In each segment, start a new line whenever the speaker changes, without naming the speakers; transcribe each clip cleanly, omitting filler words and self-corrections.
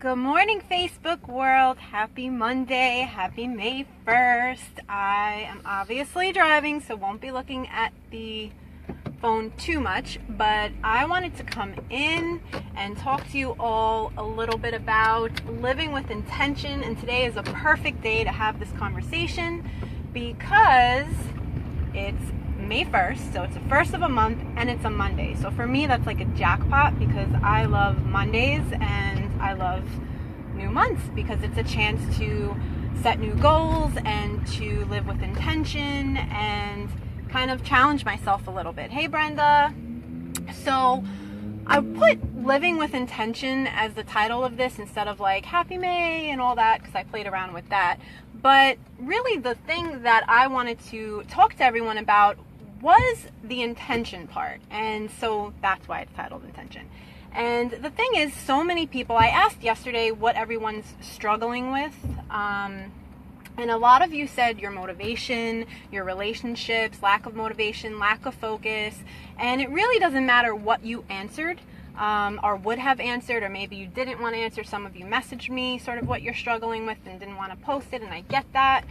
Good morning, Facebook world. Happy Monday. Happy May 1st. I am obviously driving, so won't be looking at the phone too much, but I wanted to come in and talk to you all a little bit about living with intention, and today is a perfect day to have this conversation because it's May 1st, so it's the first of a month and it's a Monday. So for me, that's like a jackpot because I love Mondays and I love new months because it's a chance to set new goals and to live with intention and kind of challenge myself a little bit. Hey, Brenda. So I put living with intention as the title of this instead of like Happy May and all that because I played around with that. But really the thing that I wanted to talk to everyone about was the intention part. And so that's why it's titled Intention. And the thing is, so many people, I asked yesterday what everyone's struggling with. And a lot of you said your motivation, your relationships, lack of motivation, lack of focus. And it really doesn't matter what you answered or would have answered, or maybe you didn't want to answer. Some of you messaged me sort of what you're struggling with and didn't want to post it, and I get that.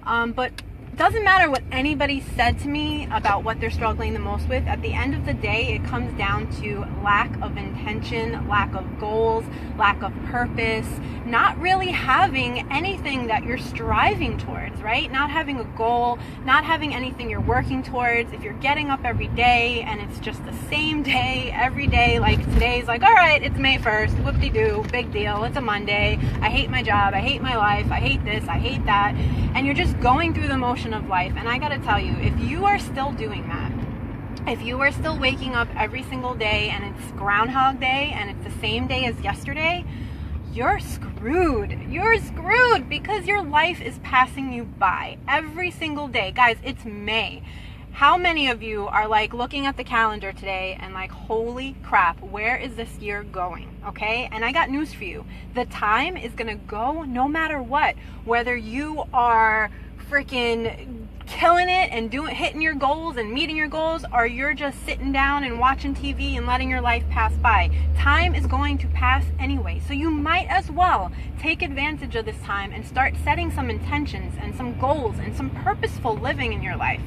But it doesn't matter what anybody said to me about what they're struggling the most with. At the end of the day, it comes down to lack of intention, lack of goals, lack of purpose, not really having anything that you're striving towards, right? Not having a goal, not having anything you're working towards. If you're getting up every day and it's just the same day every day, like today's like, all right, it's May 1st, whoop-de-doo, big deal, it's a Monday, I hate my job, I hate my life, I hate this, I hate that, and you're just going through the motion of life. And I gotta tell you, if you are still doing that, if you are still waking up every single day and it's Groundhog Day and it's the same day as yesterday, you're screwed. You're screwed because your life is passing you by every single day. Guys, it's May. How many of you are like looking at the calendar today and like, holy crap, where is this year going? Okay? And I got news for you. The time is gonna go no matter what. Whether you are freaking killing it and hitting your goals and meeting your goals, or you're just sitting down and watching TV and letting your life pass by. Time is going to pass anyway, so you might as well take advantage of this time and start setting some intentions and some goals and some purposeful living in your life.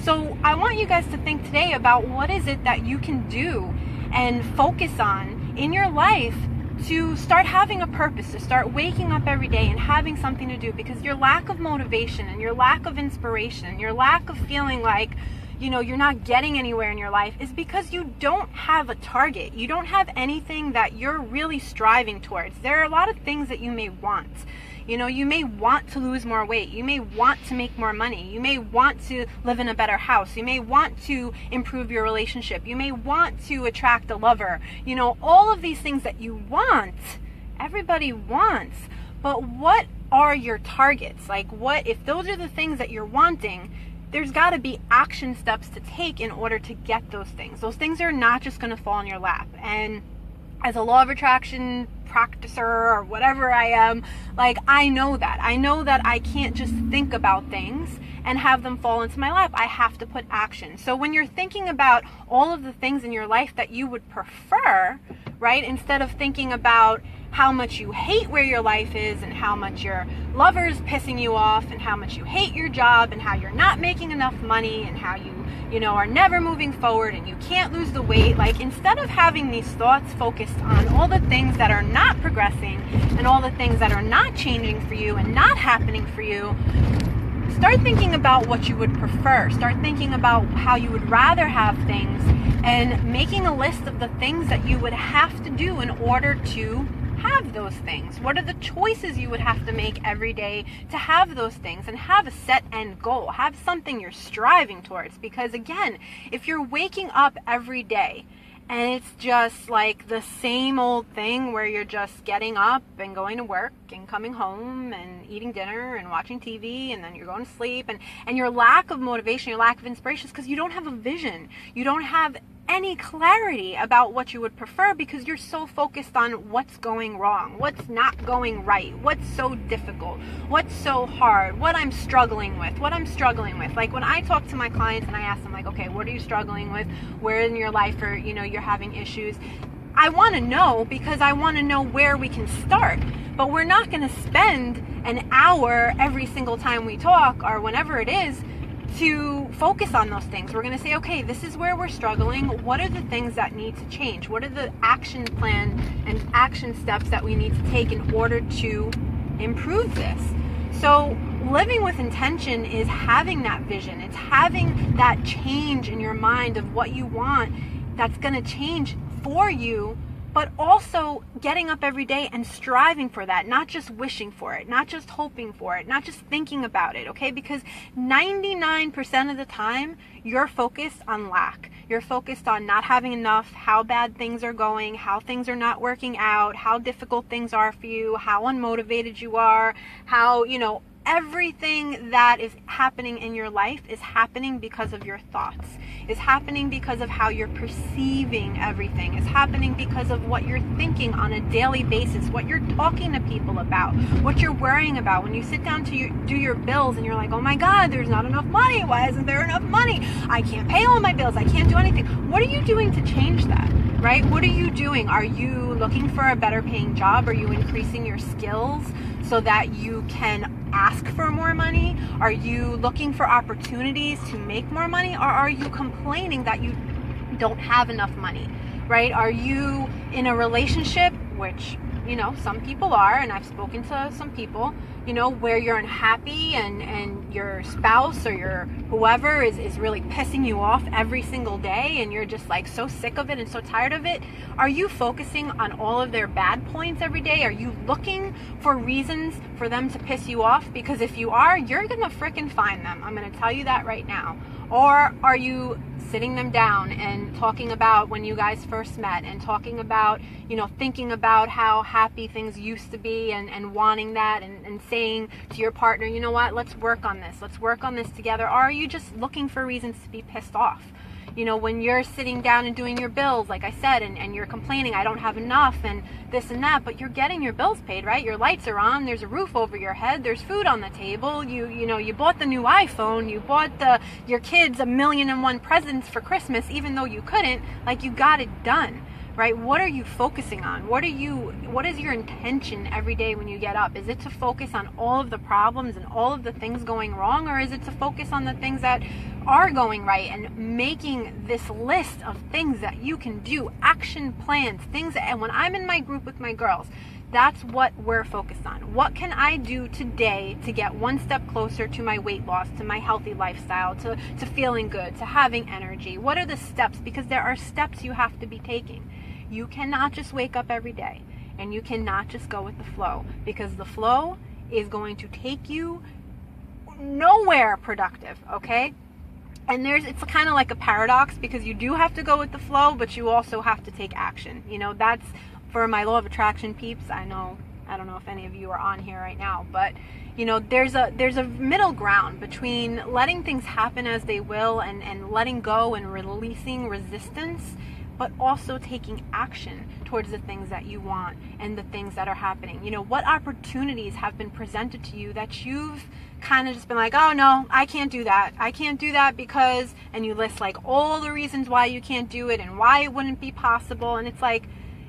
So I want you guys to think today about what is it that you can do and focus on in your life to start having a purpose, to start waking up every day and having something to do, because your lack of motivation and your lack of inspiration and your lack of feeling like, you know, you're not getting anywhere in your life is because you don't have a target. You don't have anything that you're really striving towards. There are a lot of things that you may want. You know, you may want to lose more weight. You may want to make more money. You may want to live in a better house. You may want to improve your relationship. You may want to attract a lover. You know, all of these things that you want, everybody wants. But what are your targets? Like, what, if those are the things that you're wanting, there's got to be action steps to take in order to get those things. Those things are not just going to fall in your lap. And as a law of attraction practicer or whatever I am, like, I know that I can't just think about things and have them fall into my lap. I have to put action. So when you're thinking about all of the things in your life that you would prefer, right, instead of thinking about how much you hate where your life is and how much your lover's pissing you off and how much you hate your job and how you're not making enough money and how you are never moving forward and you can't lose the weight, like, instead of having these thoughts focused on all the things that are not progressing and all the things that are not changing for you and not happening for you, start thinking about what you would prefer. Start thinking about how you would rather have things and making a list of the things that you would have to do in order to have those things. What are the choices you would have to make every day to have those things, and have a set end goal, have something you're striving towards. Because again, if you're waking up every day and it's just like the same old thing where you're just getting up and going to work and coming home and eating dinner and watching TV and then you're going to sleep, and your lack of motivation, your lack of inspiration is because you don't have a vision. You don't have any clarity about what you would prefer because you're so focused on what's going wrong, what's not going right, what's so difficult, what's so hard, what I'm struggling with. Like when I talk to my clients and I ask them like, okay, what are you struggling with? Where in your life are, you're having issues? I want to know because I want to know where we can start. But we're not going to spend an hour every single time we talk or whenever it is to focus on those things. We're going to say, okay, this is where we're struggling. What are the things that need to change? What are the action plan and action steps that we need to take in order to improve this? So living with intention is having that vision. It's having that change in your mind of what you want that's going to change for you, but also getting up every day and striving for that, not just wishing for it, not just hoping for it, not just thinking about it, okay? Because 99% of the time, you're focused on lack. You're focused on not having enough, how bad things are going, how things are not working out, how difficult things are for you, how unmotivated you are, how, everything that is happening in your life is happening because of your thoughts. Is happening because of how you're perceiving everything. Is happening because of what you're thinking on a daily basis, what you're talking to people about, what you're worrying about. When you sit down to do your bills and you're like, oh my God, there's not enough money. Why isn't there enough money? I can't pay all my bills. I can't do anything. What are you doing to change that? Right? What are you doing? Are you looking for a better paying job? Are you increasing your skills so that you can ask for more money? Are you looking for opportunities to make more money? Or are you complaining that you don't have enough money? Right? Are you in a relationship, which, some people are, and I've spoken to some people, where you're unhappy and your spouse or your whoever is really pissing you off every single day and you're just like so sick of it and so tired of it. Are you focusing on all of their bad points every day? Are you looking for reasons for them to piss you off? Because if you are, you're gonna frickin' find them. I'm gonna tell you that right now. Or are you sitting them down and talking about when you guys first met and talking about, thinking about how happy things used to be and wanting that and saying to your partner, you know what, let's work on this. Let's work on this together. Or are you just looking for reasons to be pissed off? When you're sitting down and doing your bills, like I said, and you're complaining, I don't have enough and this and that, but you're getting your bills paid, right? Your lights are on, there's a roof over your head, there's food on the table, you bought the new iPhone, you bought your kids 1,000,001 presents for Christmas, even though you couldn't, like you got it done. Right? What are you focusing on? What is your intention every day when you get up? Is it to focus on all of the problems and all of the things going wrong? Or is it to focus on the things that are going right and making this list of things that you can do, action plans, things and when I'm in my group with my girls, that's what we're focused on. What can I do today to get one step closer to my weight loss, to my healthy lifestyle, to feeling good, to having energy? What are the steps? Because there are steps you have to be taking. You cannot just wake up every day and you cannot just go with the flow, because the flow is going to take you nowhere productive, okay? And it's kind of like a paradox, because you do have to go with the flow, but you also have to take action. That's for my law of attraction peeps. I don't know if any of you are on here right now, but there's a middle ground between letting things happen as they will and letting go and releasing resistance, but also taking action towards the things that you want and the things that are happening. What opportunities have been presented to you that you've kind of just been like, oh no, I can't do that. I can't do that because, and you list like all the reasons why you can't do it and why it wouldn't be possible. And it's like,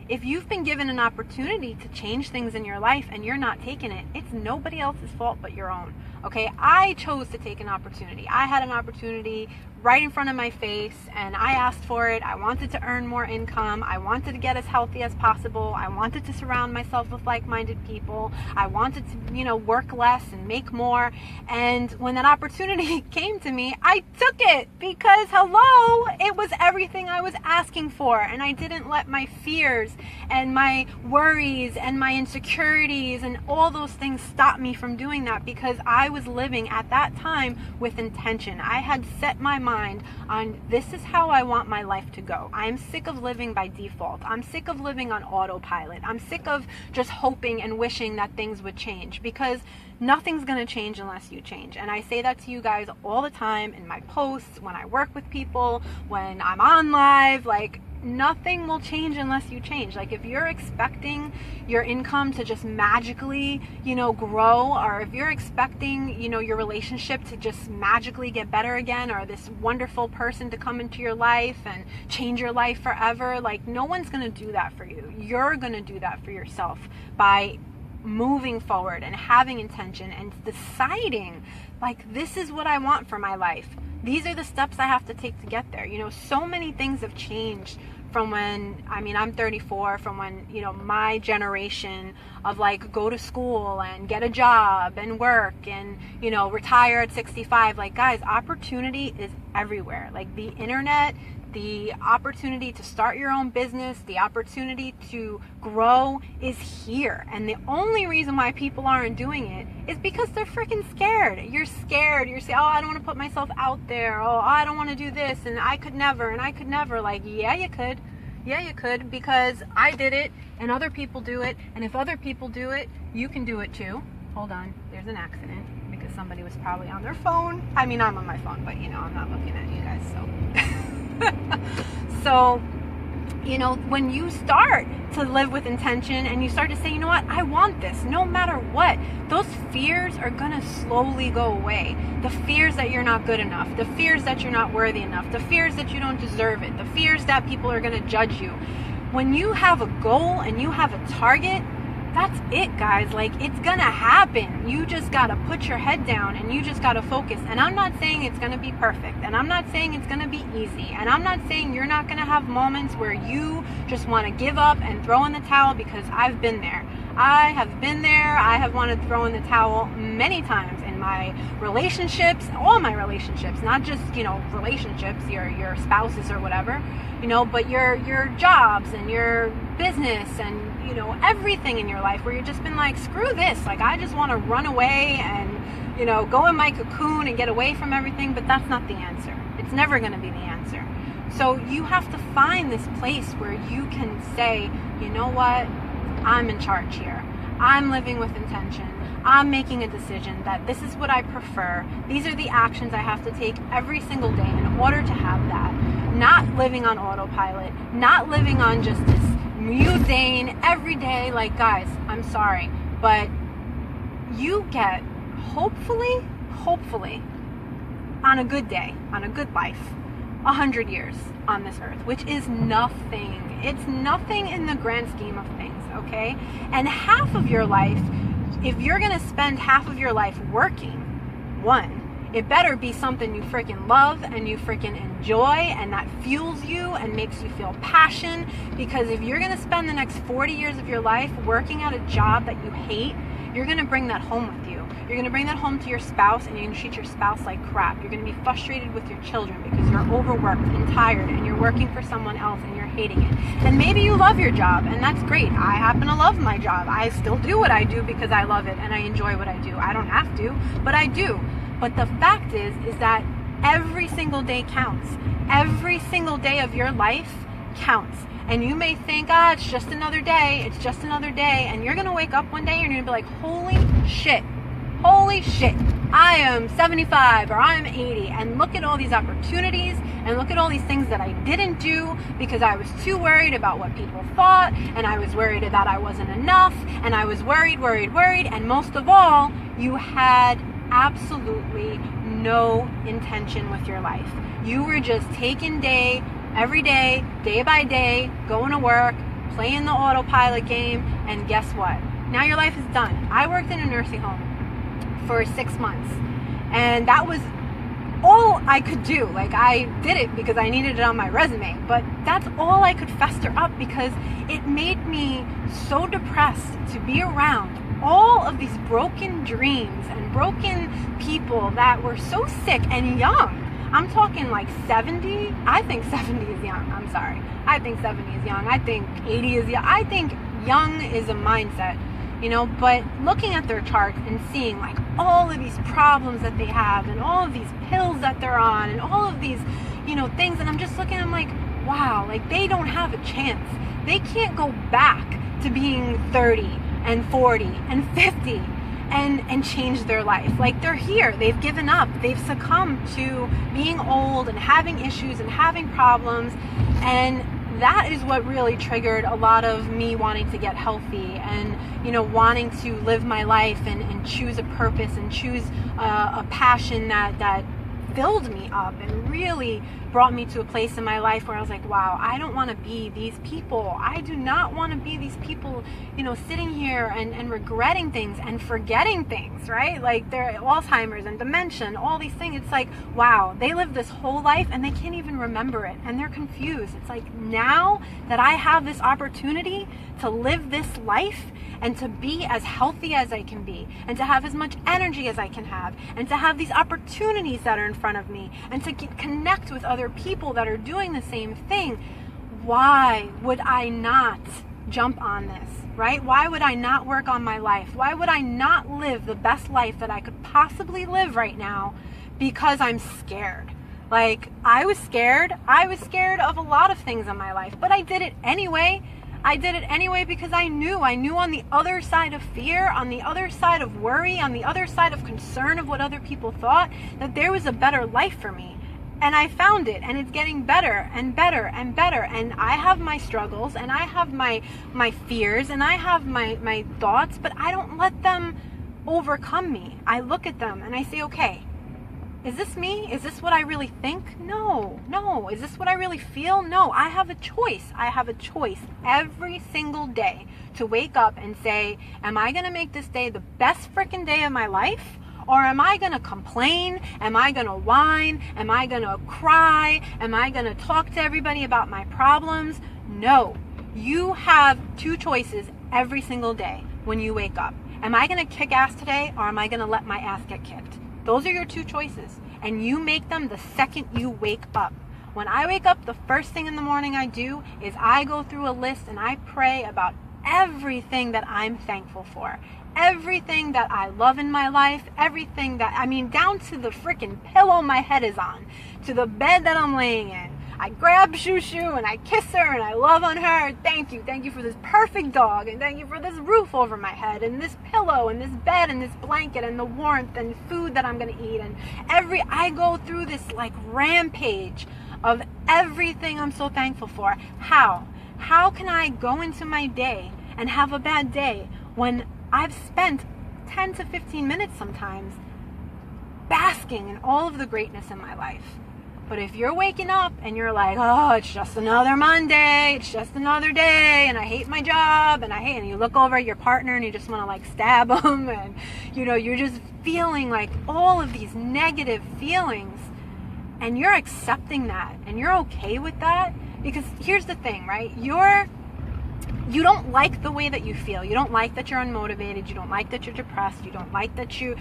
if you've been given an opportunity to change things in your life and you're not taking it, it's nobody else's fault but your own. Okay, I chose to take an opportunity. I had an opportunity right in front of my face and I asked for it. I wanted to earn more income. I wanted to get as healthy as possible. I wanted to surround myself with like-minded people. I wanted to, work less and make more. And when that opportunity came to me, I took it because, hello, it was everything I was asking for. And I didn't let my fears and my worries and my insecurities and all those things stop me from doing that, because I was living at that time with intention. I had set my mind on, this is how I want my life to go. I'm sick of living by default. I'm sick of living on autopilot. I'm sick of just hoping and wishing that things would change, because nothing's going to change unless you change. And I say that to you guys all the time in my posts, when I work with people, when I'm on live, like, nothing will change unless you change. Like, if you're expecting your income to just magically, grow, or if you're expecting, your relationship to just magically get better again, or this wonderful person to come into your life and change your life forever, like, no one's going to do that for you. You're going to do that for yourself by moving forward and having intention and deciding, like, this is what I want for my life. These are the steps I have to take to get there. So many things have changed from when, I'm 34, from when, my generation of, like, go to school and get a job and work and, retire at 65. Like, guys, opportunity is everywhere. Like, the internet, the opportunity to start your own business, the opportunity to grow is here. And the only reason why people aren't doing it is because they're freaking scared. You're scared. You're saying, oh, I don't want to put myself out there. Oh, I don't want to do this. And I could never. Like, yeah, you could. Yeah, you could, because I did it and other people do it. And if other people do it, you can do it too. Hold on. There's an accident because somebody was probably on their phone. I'm on my phone, but I'm not looking at you guys, so. So, when you start to live with intention and you start to say, you know what, I want this no matter what, those fears are going to slowly go away. The fears that you're not good enough, the fears that you're not worthy enough, the fears that you don't deserve it, the fears that people are going to judge you. When you have a goal and you have a target, that's it, guys. Like, it's gonna happen. You just gotta put your head down and you just gotta focus. And I'm not saying it's gonna be perfect, and I'm not saying it's gonna be easy, and I'm not saying you're not gonna have moments where you just want to give up and throw in the towel, because I've been there. I have been there. I have wanted to throw in the towel many times in my relationships, all my relationships, not just, relationships, your spouses or whatever, but your jobs and your business and, everything in your life, where you've just been like, screw this. Like, I just want to run away and, go in my cocoon and get away from everything. But that's not the answer. It's never going to be the answer. So you have to find this place where you can say, you know what? I'm in charge here. I'm living with intention. I'm making a decision that this is what I prefer. These are the actions I have to take every single day in order to have that. Not living on autopilot, not living on just this mundane every day. Like, guys, I'm sorry, but you get, hopefully, on a good day, on a good life, 100 years on this earth, which is nothing. It's nothing in the grand scheme of things, okay? And half of your life, if you're gonna spend half of your life working, it better be something you freaking love and you freaking enjoy and that fuels you and makes you feel passion. Because if you're gonna spend the next 40 years of your life working at a job that you hate, you're gonna bring that home with you. You're gonna bring that home to your spouse, and you're gonna treat your spouse like crap. You're gonna be frustrated with your children because you're overworked and tired and you're working for someone else and you're hating it. And maybe you love your job, and that's great. I happen to love my job. I still do what I do because I love it and I enjoy what I do. I don't have to, but I do. But the fact is that every single day counts. Every single day of your life counts. And you may think, it's just another day. It's just another day. And you're going to wake up one day and you're going to be like, holy shit, I am 75 or I'm 80. And look at all these opportunities and look at all these things that I didn't do because I was too worried about what people thought. And I was worried that I wasn't enough. And I was worried. And most of all, you had absolutely no intention with your life. You were just taking every day, day by day, going to work, playing the autopilot game, and guess what? Now your life is done. I worked in a nursing home for 6 months, and that was all I could do. Like, I did it because I needed it on my resume, but that's all I could fester up because it made me so depressed to be around all of these broken dreams and broken people that were so sick and young. I'm talking like 70. I think 70 is young. I'm sorry. I think 70 is young. I think 80 is young. I think young is a mindset, but looking at their charts and seeing like all of these problems that they have and all of these pills that they're on and all of these, things. And I'm just looking, I'm like, wow, like they don't have a chance. They can't go back to being 30 and 40 and 50 and change their life. Like, they're here. They've given up. They've succumbed to being old and having issues and having problems. And that is what really triggered a lot of me wanting to get healthy and, you know, wanting to live my life and choose a purpose and choose a passion that filled me up and really brought me to a place in my life where I was like, wow, I don't want to be these people. I do not want to be these people, you know, sitting here and regretting things and forgetting things, right? Like they're Alzheimer's and dementia and all these things. It's like, wow, they lived this whole life and they can't even remember it and they're confused. It's like, now that I have this opportunity to live this life and to be as healthy as I can be and to have as much energy as I can have and to have these opportunities that are in front of me and to connect with other people that are doing the same thing, why would I not jump on this, right? Why would I not work on my life? Why would I not live the best life that I could possibly live right now because I'm scared? Like, I was scared of a lot of things in my life, but I did it anyway. I did it anyway because I knew on the other side of fear, on the other side of worry, on the other side of concern of what other people thought, that there was a better life for me. And I found it, and it's getting better and better and better. And I have my struggles, and I have my fears, and I have my thoughts, but I don't let them overcome me. I look at them and I say, okay, is this me? Is this what I really think? No. Is this what I really feel? No. I have a choice. I have a choice every single day to wake up and say, am I going to make this day the best freaking day of my life? Or am I going to complain? Am I going to whine? Am I going to cry? Am I going to talk to everybody about my problems? No. You have two choices every single day when you wake up. Am I going to kick ass today, or am I going to let my ass get kicked? Those are your two choices, and you make them the second you wake up. When I wake up, the first thing in the morning I do is I go through a list and I pray about everything that I'm thankful for, everything that I love in my life, everything that, I mean, down to the freaking pillow my head is on, to the bed that I'm laying in. I grab Shushu and I kiss her and I love on her. Thank you for this perfect dog, and thank you for this roof over my head and this pillow and this bed and this blanket and the warmth and food that I'm gonna eat. And I go through this like rampage of everything I'm so thankful for. How can I go into my day and have a bad day when I've spent 10 to 15 minutes sometimes basking in all of the greatness in my life? But if you're waking up and you're like, oh, it's just another Monday, it's just another day, and I hate my job, and you look over at your partner and you just want to like stab them, and you know, you're just feeling like all of these negative feelings, and you're accepting that, and you're okay with that, because here's the thing, right? You don't like the way that you feel. You don't like that you're unmotivated. You don't like that you're depressed. You don't like that you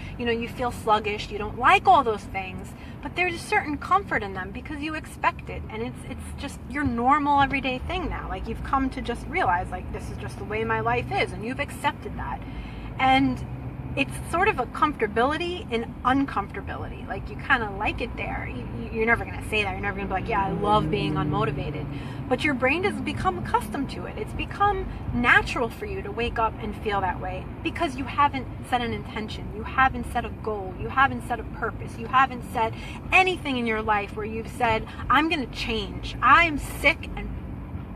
feel sluggish. You don't like all those things. But there's a certain comfort in them because you expect it. And it's just your normal everyday thing now. Like, you've come to just realize, like, this is just the way my life is. And you've accepted that. And it's sort of a comfortability in uncomfortability. Like, you kind of like it there. You're never going to say that. You're never going to be like, yeah, I love being unmotivated. But your brain has become accustomed to it. It's become natural for you to wake up and feel that way because you haven't set an intention. You haven't set a goal. You haven't set a purpose. You haven't set anything in your life where you've said, I'm going to change. I'm sick and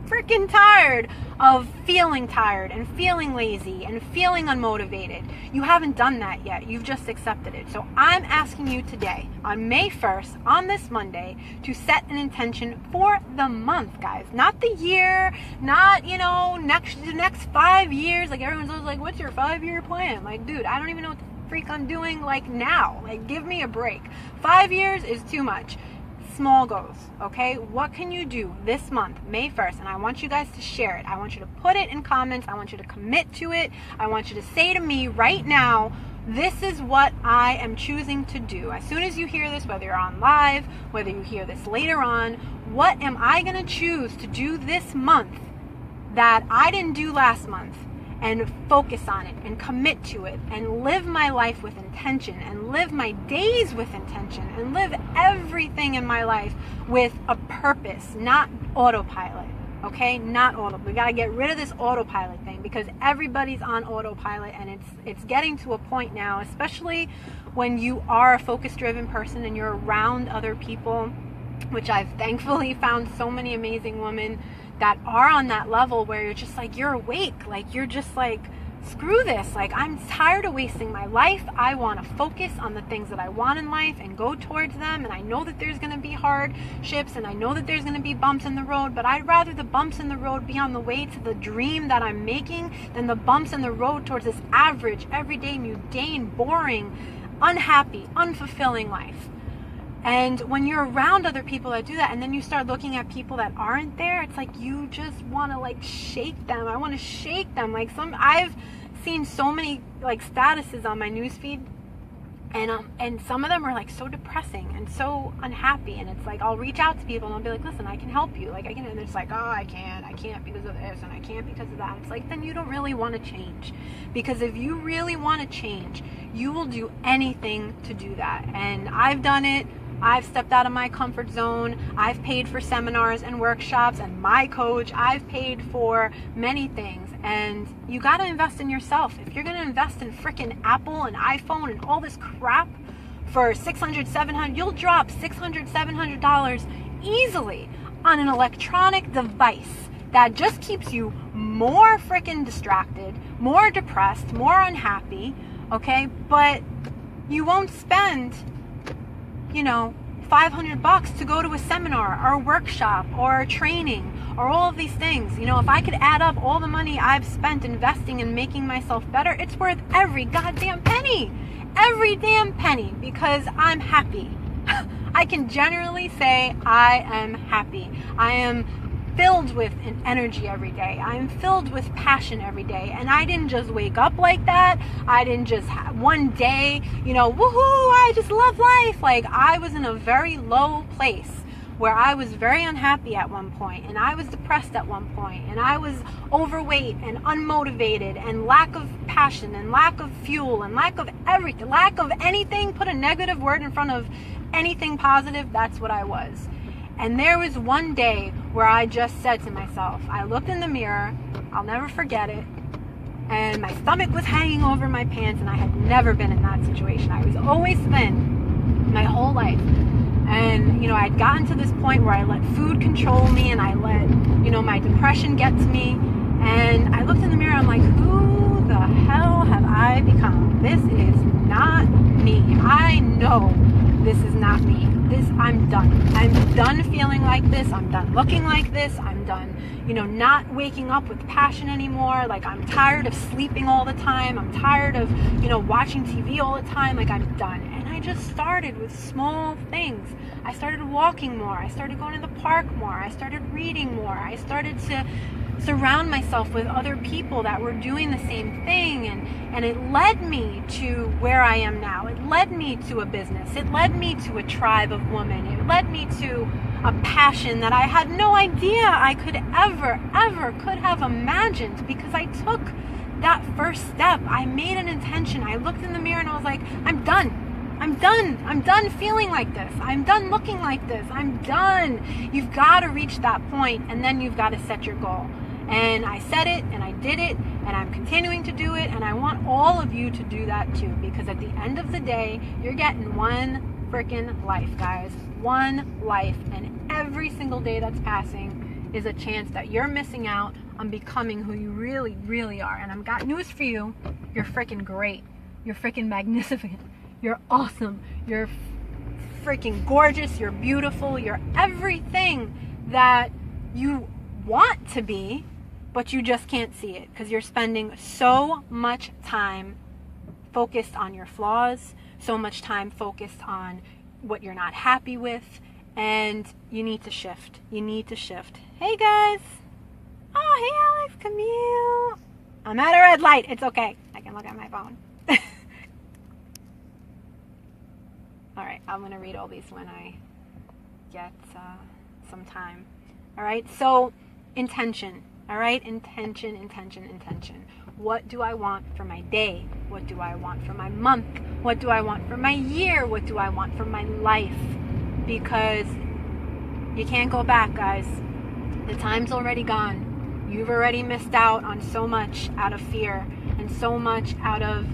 freaking tired of feeling tired and feeling lazy and feeling unmotivated. You haven't done that yet. You've just accepted it. So I'm asking you today, on May 1st, on this Monday, to set an intention for the month, guys. Not the year, not, the next 5 years. Like, everyone's always like, what's your 5-year plan? Like, dude, I don't even know what the freak I'm doing, like, now. Like, give me a break. 5 years is too much. Small goals, okay? What can you do this month, May 1st? And I want you guys to share it. I want you to put it in comments. I want you to commit to it. I want you to say to me right now, this is what I am choosing to do. As soon as you hear this, whether you're on live, whether you hear this later on, what am I going to choose to do this month that I didn't do last month? And focus on it and commit to it and live my life with intention and live my days with intention and live everything in my life with a purpose, not autopilot, okay? Not autopilot. We got to get rid of this autopilot thing because everybody's on autopilot, and it's getting to a point now, especially when you are a focus-driven person and you're around other people, which I've thankfully found so many amazing women that are on that level where you're just like, you're awake, like you're just like, screw this, like I'm tired of wasting my life. I want to focus on the things that I want in life and go towards them, and I know that there's going to be hardships and I know that there's going to be bumps in the road, but I'd rather the bumps in the road be on the way to the dream that I'm making than the bumps in the road towards this average, everyday, mundane, boring, unhappy, unfulfilling life. And when you're around other people that do that, and then you start looking at people that aren't there, it's like you just want to like shake them. I want to shake them. Like I've seen so many like statuses on my newsfeed, and some of them are like so depressing and so unhappy. And it's like I'll reach out to people and I'll be like, listen, I can help you. Like I can, and it's like, oh, I can't because of this, and I can't because of that. It's like, then you don't really want to change, because if you really want to change, you will do anything to do that. And I've done it. I've stepped out of my comfort zone. I've paid for seminars and workshops and my coach. I've paid for many things. And you got to invest in yourself. If you're going to invest in freaking Apple and iPhone and all this crap for $600, $700, you'll drop $600, $700 easily on an electronic device that just keeps you more freaking distracted, more depressed, more unhappy, okay? But you won't spend, $500 to go to a seminar or a workshop or a training or all of these things. If I could add up all the money I've spent investing in making myself better, it's worth every goddamn penny. Every damn penny, because I'm happy. I can generally say I am happy. I am filled with an energy every day. I'm filled with passion every day. And I didn't just wake up like that. I didn't just one day, woohoo, I just love life. Like I was in a very low place where I was very unhappy at one point, and I was depressed at one point, and I was overweight and unmotivated and lack of passion and lack of fuel and lack of everything, lack of anything. Put a negative word in front of anything positive, that's what I was. And there was one day where I just said to myself, I looked in the mirror, I'll never forget it, and my stomach was hanging over my pants, and I had never been in that situation. I was always thin my whole life. And, I'd gotten to this point where I let food control me, and I let, my depression get to me. And I looked in the mirror, I'm like, who the hell have I become? This is not me. I know this is not me. I'm done. I'm done feeling like this. I'm done looking like this. I'm done, not waking up with passion anymore. Like I'm tired of sleeping all the time. I'm tired of, watching TV all the time. Like I'm done. And I just started with small things. I started walking more. I started going to the park more. I started reading more. I started to surround myself with other people that were doing the same thing, and it led me to where I am now. It led me to a business. It led me to a tribe of women. It led me to a passion that I had no idea I could ever could have imagined, because I took that first step. I made an intention. I looked in the mirror and I was like, I'm done. I'm done feeling like this. I'm done looking like this. I'm done. You've got to reach that point, and then you've got to set your goal. And I said it, and I did it, and I'm continuing to do it, and I want all of you to do that too, because at the end of the day, you're getting one freaking life, guys. One life, and every single day that's passing is a chance that you're missing out on becoming who you really, really are. And I've got news for you. You're freaking great. You're freaking magnificent. You're awesome. You're freaking gorgeous. You're beautiful. You're everything that you want to be, but you just can't see it because you're spending so much time focused on your flaws, so much time focused on what you're not happy with, and you need to shift. You need to shift. Hey guys. Oh, hey Alex, Camille. I'm at a red light. It's okay. I can look at my phone. All right, I'm going to read all these when I get some time. All right, so intention. All right, intention. What do I want for my day? What do I want for my month? What do I want for my year? What do I want for my life? Because you can't go back, guys. The time's already gone. You've already missed out on so much out of fear and so much out of,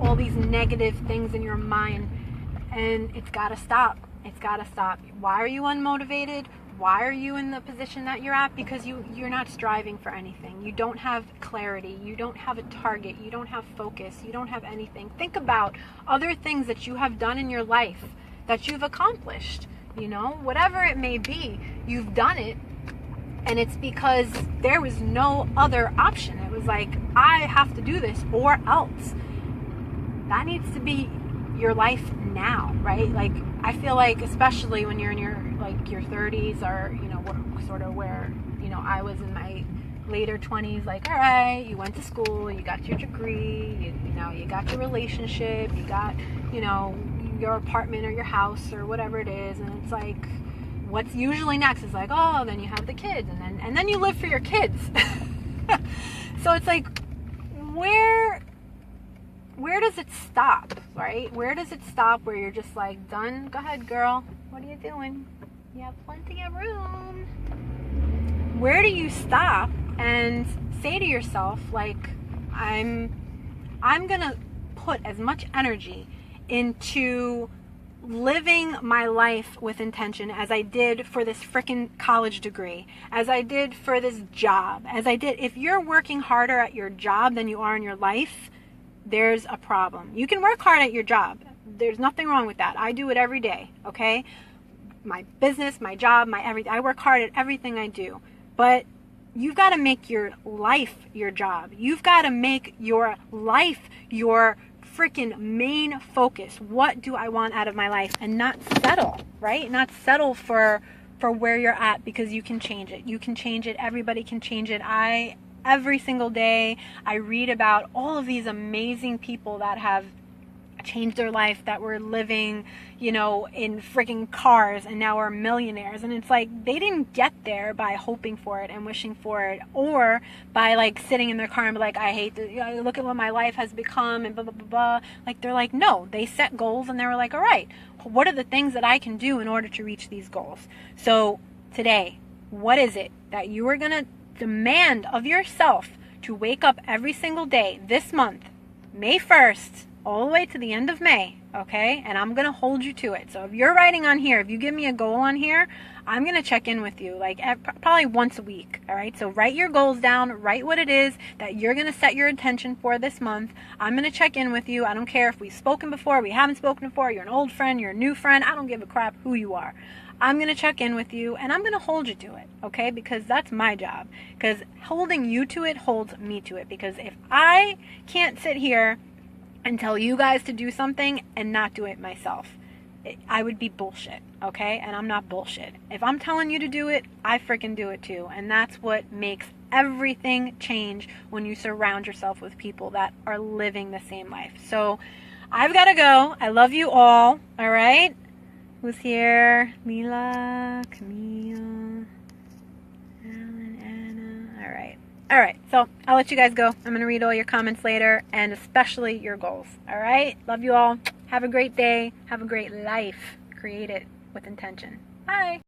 all these negative things in your mind. And it's got to stop. It's got to stop. Why are you unmotivated? why are you in the position that you're at? Because you're not striving for anything. You don't have clarity. You don't have a target. You don't have focus. You don't have anything. Think about other things that you have done in your life that you've accomplished. You know, whatever it may be, you've done it. And it's because there was no other option. It was like, I have to do this or else. That needs to be your life now, right? Like, I feel like, especially when you're in your 30s, or, you know, sort of where, you know, I was in my later 20s, like, all right, you went to school, you got your degree, you know, you got your relationship, you got, you know, your apartment or your house or whatever it is, and it's like, what's usually next is like, oh, then you have the kids, and then you live for your kids. So it's like, where does it stop, right? Where does it stop where you're just like, done? Go ahead, girl. What are you doing? You have plenty of room. Where do you stop and say to yourself, like, I'm gonna put as much energy into living my life with intention as I did for this freaking college degree, as I did for this job, as I did. If you're working harder at your job than you are in your life, there's a problem. You can work hard at your job. There's nothing wrong with that. I do it every day, okay? My business, my job, my everything. I work hard at everything I do. But you've got to make your life your job. You've got to make your life your freaking main focus. What do I want out of my life? And not settle, right? Not settle for where you're at, because you can change it. You can change it. Everybody can change it. Every single day, I read about all of these amazing people that have changed their life, that were living, you know, in freaking cars and now are millionaires. And it's like, they didn't get there by hoping for it and wishing for it, or by like sitting in their car and be like, I hate this, look at what my life has become and blah, blah, blah, blah. Like, they're like, no, they set goals and they were like, all right, what are the things that I can do in order to reach these goals? So today, what is it that you are going to demand of yourself to wake up every single day this month, May 1st, all the way to the end of May, okay? And I'm going to hold you to it. So if you're writing on here, if you give me a goal on here, I'm going to check in with you like probably once a week, all right? So write your goals down, write what it is that you're going to set your intention for this month. I'm going to check in with you. I don't care if we've spoken before, we haven't spoken before, you're an old friend, you're a new friend, I don't give a crap who you are. I'm going to check in with you, and I'm going to hold you to it, okay? Because that's my job. Because holding you to it holds me to it. Because if I can't sit here and tell you guys to do something and not do it myself, I would be bullshit, okay? And I'm not bullshit. If I'm telling you to do it, I freaking do it too. And that's what makes everything change when you surround yourself with people that are living the same life. So I've got to go. I love you all, all right? Who's here? Mila, Camille, Alan, Anna. All right. So I'll let you guys go. I'm going to read all your comments later, and especially your goals. All right. Love you all. Have a great day. Have a great life. Create it with intention. Bye.